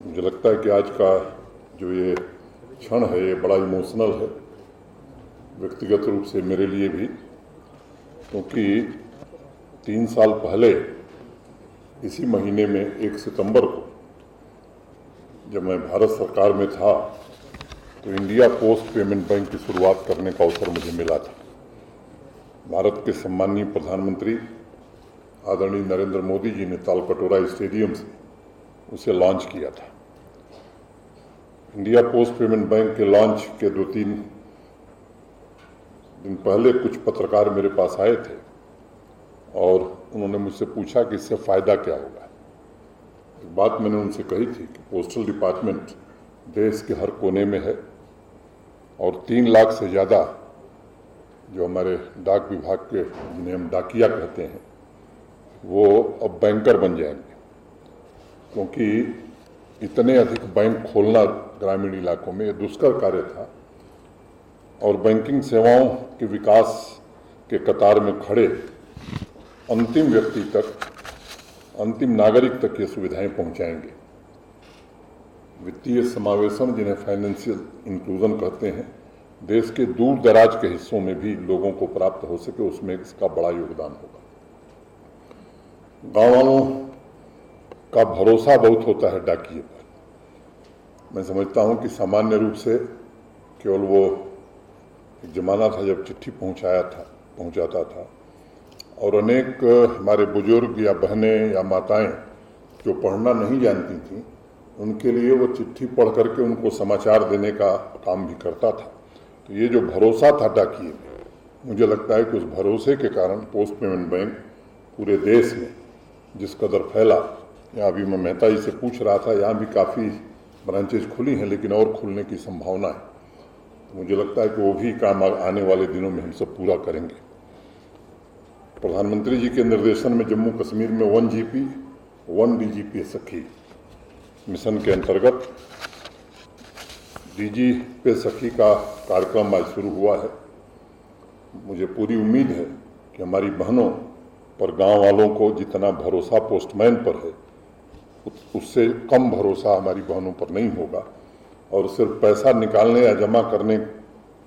मुझे लगता है कि आज का जो ये क्षण है ये बड़ा इमोशनल है, व्यक्तिगत रूप से मेरे लिए भी, क्योंकि 3 साल पहले इसी महीने में 1 सितंबर को जब मैं भारत सरकार में था तो इंडिया पोस्ट पेमेंट बैंक की शुरुआत करने का अवसर मुझे मिला था। भारत के सम्माननीय प्रधानमंत्री आदरणीय नरेंद्र मोदी जी ने तालकटोरा स्टेडियम से उसे लॉन्च किया था। इंडिया पोस्ट पेमेंट बैंक के लॉन्च के 2-3 दिन पहले कुछ पत्रकार मेरे पास आए थे और उन्होंने मुझसे पूछा कि इससे फ़ायदा क्या होगा। एक बात मैंने उनसे कही थी कि पोस्टल डिपार्टमेंट देश के हर कोने में है और 3 लाख से ज़्यादा जो हमारे डाक विभाग के, जिन्हें हम डाकिया कहते हैं, वो अब बैंकर बन जाएंगे, क्योंकि इतने अधिक बैंक खोलना ग्रामीण इलाकों में दुष्कर कार्य था और बैंकिंग सेवाओं के विकास के कतार में खड़े अंतिम व्यक्ति तक, अंतिम नागरिक तक ये सुविधाएं पहुंचाएंगे। वित्तीय समावेशन, जिन्हें फाइनेंशियल इंक्लूजन कहते हैं, देश के दूर दराज के हिस्सों में भी लोगों को प्राप्त हो सके, उसमें इसका बड़ा योगदान होगा। गाँव वालों का भरोसा बहुत होता है डाकिए पर। मैं समझता हूं कि सामान्य रूप से केवल वो एक ज़माना था जब चिट्ठी पहुंचाता था और अनेक हमारे बुजुर्ग या बहनें या माताएं जो पढ़ना नहीं जानती थीं, उनके लिए वो चिट्ठी पढ़ करके उनको समाचार देने का काम भी करता था। तो ये जो भरोसा था डाकिए में, मुझे लगता है कि उस भरोसे के कारण पोस्ट पेमेंट बैंक पूरे देश में जिस कदर फैला, यहाँ अभी मैं मेहता जी से पूछ रहा था, यहाँ भी काफ़ी ब्रांचेज खुली हैं लेकिन और खुलने की संभावना है। तो मुझे लगता है कि वो भी काम आने वाले दिनों में हम सब पूरा करेंगे। प्रधानमंत्री जी के निर्देशन में जम्मू कश्मीर में 1 GP 1 DG सखी मिशन के अंतर्गत DG पे सखी का कार्यक्रम आज शुरू हुआ है। मुझे पूरी उम्मीद है कि हमारी बहनों पर, गांव वालों को जितना भरोसा पोस्टमैन पर है, उससे कम भरोसा हमारी बहनों पर नहीं होगा और सिर्फ पैसा निकालने या जमा करने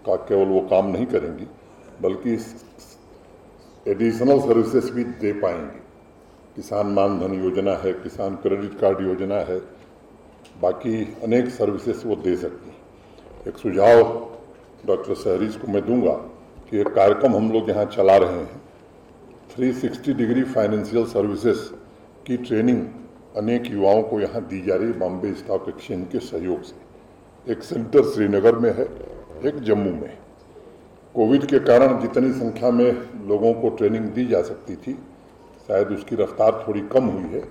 का केवल वो काम नहीं करेंगी, बल्कि एडिशनल सर्विसेज भी दे पाएंगी। किसान मानधन योजना है, किसान क्रेडिट कार्ड योजना है, बाकी अनेक सर्विसेज वो दे सकती हैं। एक सुझाव डॉक्टर सहरीज को मैं दूंगा कि एक कार्यक्रम हम लोग यहाँ चला रहे हैं, 360 डिग्री फाइनेंशियल सर्विसेज की ट्रेनिंग अनेक युवाओं को यहाँ दी जा रही है बॉम्बे स्टॉक एक्सचेंज के सहयोग से। एक सेंटर श्रीनगर में है, एक जम्मू में। कोविड के कारण जितनी संख्या में लोगों को ट्रेनिंग दी जा सकती थी, शायद उसकी रफ्तार थोड़ी कम हुई है,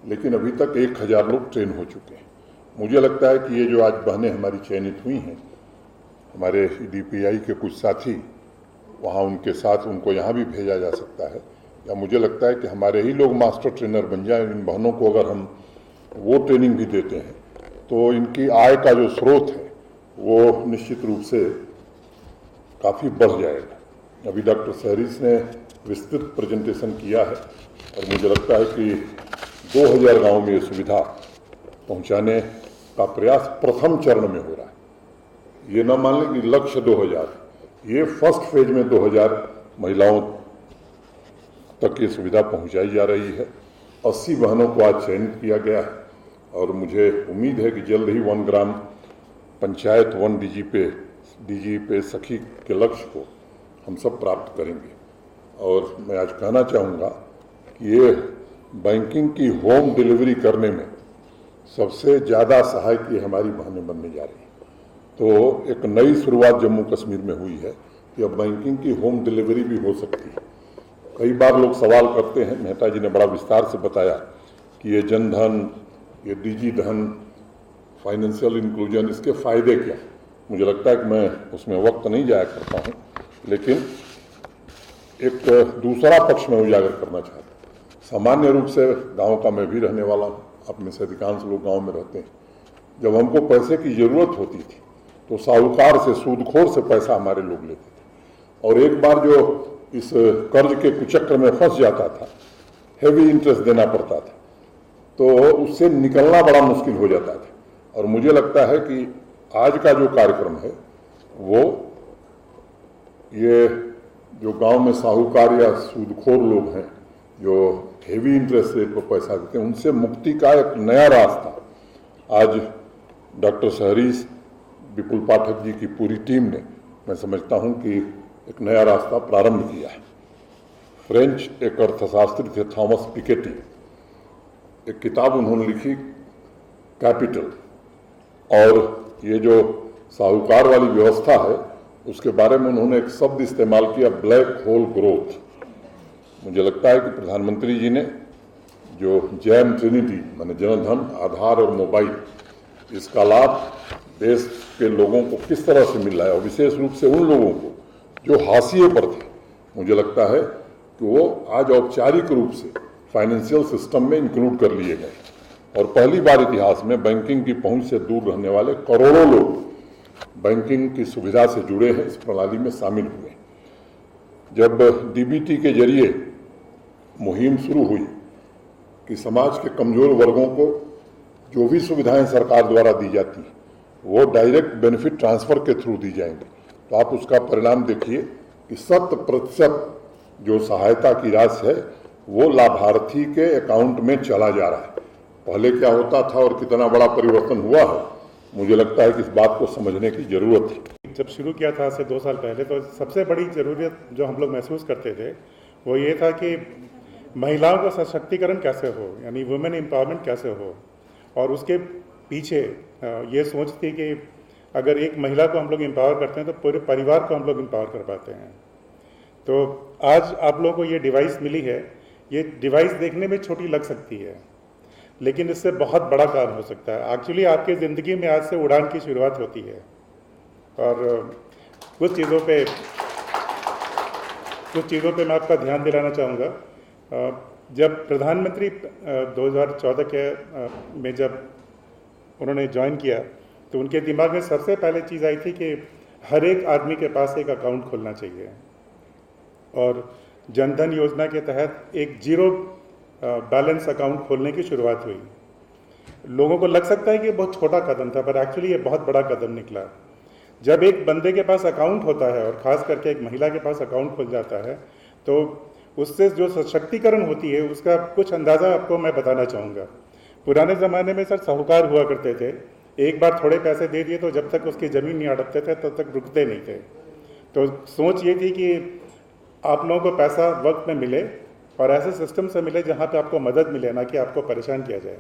लेकिन अभी तक 1000 लोग ट्रेन हो चुके हैं। मुझे लगता है कि ये जो आज बहनें हमारी चयनित हुई हैं, हमारे DPI के कुछ साथी वहाँ, उनके साथ उनको यहाँ भी भेजा जा सकता है, या मुझे लगता है कि हमारे ही लोग मास्टर ट्रेनर बन जाएं। इन बहनों को अगर हम वो ट्रेनिंग भी देते हैं तो इनकी आय का जो स्रोत है वो निश्चित रूप से काफ़ी बढ़ जाएगा। अभी डॉक्टर सहरीज ने विस्तृत प्रेजेंटेशन किया है और मुझे लगता है कि 2000 गाँव में ये सुविधा पहुँचाने का प्रयास प्रथम चरण में हो रहा है। ये न मान लें कि लक्ष्य 2000, ये फर्स्ट फेज में 2000 महिलाओं तक ये सुविधा पहुंचाई जा रही है। 80 बहनों को आज चयनित किया गया है और मुझे उम्मीद है कि जल्द ही 1 ग्राम पंचायत 1 DG पे सखी के लक्ष्य को हम सब प्राप्त करेंगे। और मैं आज कहना चाहूँगा कि ये बैंकिंग की होम डिलीवरी करने में सबसे ज़्यादा सहायक ये हमारी बहनें बनने जा रही हैं। तो एक नई शुरुआत जम्मू कश्मीर में हुई है कि अब बैंकिंग की होम डिलीवरी भी हो सकती है। कई बार लोग सवाल करते हैं, मेहता जी ने बड़ा विस्तार से बताया कि ये जनधन, ये DG धन, फाइनेंशियल इंक्लूजन, इसके फ़ायदे क्या। मुझे लगता है कि मैं उसमें वक्त नहीं जाया करता हूँ, लेकिन एक दूसरा पक्ष में उजागर करना चाहता हूँ। सामान्य रूप से गाँव का मैं भी रहने वाला हूँ, आप में से अधिकांश लोग गाँव में रहते हैं। जब हमको पैसे की ज़रूरत होती थी तो साहूकार से, सूदखोर से पैसा हमारे लोग लेते थे, और एक बार जो इस कर्ज के कुचक्र में फंस जाता था, हेवी इंटरेस्ट देना पड़ता था, तो उससे निकलना बड़ा मुश्किल हो जाता था। और मुझे लगता है कि आज का जो कार्यक्रम है वो ये जो गांव में साहूकार या सूदखोर लोग हैं जो हेवी इंटरेस्ट रेट पर पैसा देते हैं उनसे मुक्ति का एक नया रास्ता आज डॉक्टर सहरीश विपुल पाठक जी की पूरी टीम ने, मैं समझता हूं कि एक नया रास्ता प्रारंभ किया है। फ्रेंच एक अर्थशास्त्री थे थॉमस पिकेटी, एक किताब उन्होंने लिखी कैपिटल, और ये जो साहूकार वाली व्यवस्था है उसके बारे में उन्होंने एक शब्द इस्तेमाल किया, ब्लैक होल ग्रोथ। मुझे लगता है कि प्रधानमंत्री जी ने जो जैम ट्रिनिटी माने जनधन, आधार और मोबाइल, इसका लाभ देश के लोगों को किस तरह से मिल रहा है और विशेष रूप से उन लोगों को जो हाशिए पर थे, मुझे लगता है कि वो आज औपचारिक रूप से फाइनेंशियल सिस्टम में इंक्लूड कर लिए गए और पहली बार इतिहास में बैंकिंग की पहुंच से दूर रहने वाले करोड़ों लोग बैंकिंग की सुविधा से जुड़े हैं, इस प्रणाली में शामिल हुए। जब डीबीटी के जरिए मुहिम शुरू हुई कि समाज के कमजोर वर्गों को जो भी सुविधाएं सरकार द्वारा दी जाती हैं वो डायरेक्ट बेनिफिट ट्रांसफर के थ्रू दी जाएंगी, तो आप उसका परिणाम देखिए कि 100% जो सहायता की राशि है वो लाभार्थी के अकाउंट में चला जा रहा है। पहले क्या होता था और कितना बड़ा परिवर्तन हुआ है, मुझे लगता है कि इस बात को समझने की जरूरत है। जब शुरू किया था आज से 2 साल पहले, तो सबसे बड़ी ज़रूरत जो हम लोग महसूस करते थे वो ये था कि महिलाओं का सशक्तिकरण कैसे हो, यानी वुमेन एम्पावरमेंट कैसे हो, और उसके पीछे ये सोच थी कि अगर एक महिला को हम लोग एम्पावर करते हैं तो पूरे परिवार को हम लोग एम्पावर कर पाते हैं। तो आज आप लोगों को ये डिवाइस मिली है, ये डिवाइस देखने में छोटी लग सकती है लेकिन इससे बहुत बड़ा काम हो सकता है। एक्चुअली आपकी ज़िंदगी में आज से उड़ान की शुरुआत होती है और कुछ चीज़ों पे मैं आपका ध्यान दिलाना चाहूँगा। जब प्रधानमंत्री 2014 के में जब उन्होंने ज्वाइन किया तो उनके दिमाग में सबसे पहले चीज़ आई थी कि हर एक आदमी के पास एक अकाउंट खोलना चाहिए, और जनधन योजना के तहत एक जीरो बैलेंस अकाउंट खोलने की शुरुआत हुई। लोगों को लग सकता है कि बहुत छोटा कदम था, पर एक्चुअली ये बहुत बड़ा कदम निकला। जब एक बंदे के पास अकाउंट होता है और ख़ास करके एक महिला के पास अकाउंट खुल जाता है तो उससे जो सशक्तिकरण होती है उसका कुछ अंदाज़ा आपको मैं बताना चाहूँगा। पुराने ज़माने में सर साहूकार हुआ करते थे, एक बार थोड़े पैसे दे दिए तो जब तक उसकी ज़मीन नहीं अड़पते थे तब तक रुकते नहीं थे। तो सोच ये थी कि आप लोगों को पैसा वक्त में मिले और ऐसे सिस्टम से मिले जहाँ पे आपको मदद मिले, ना कि आपको परेशान किया जाए।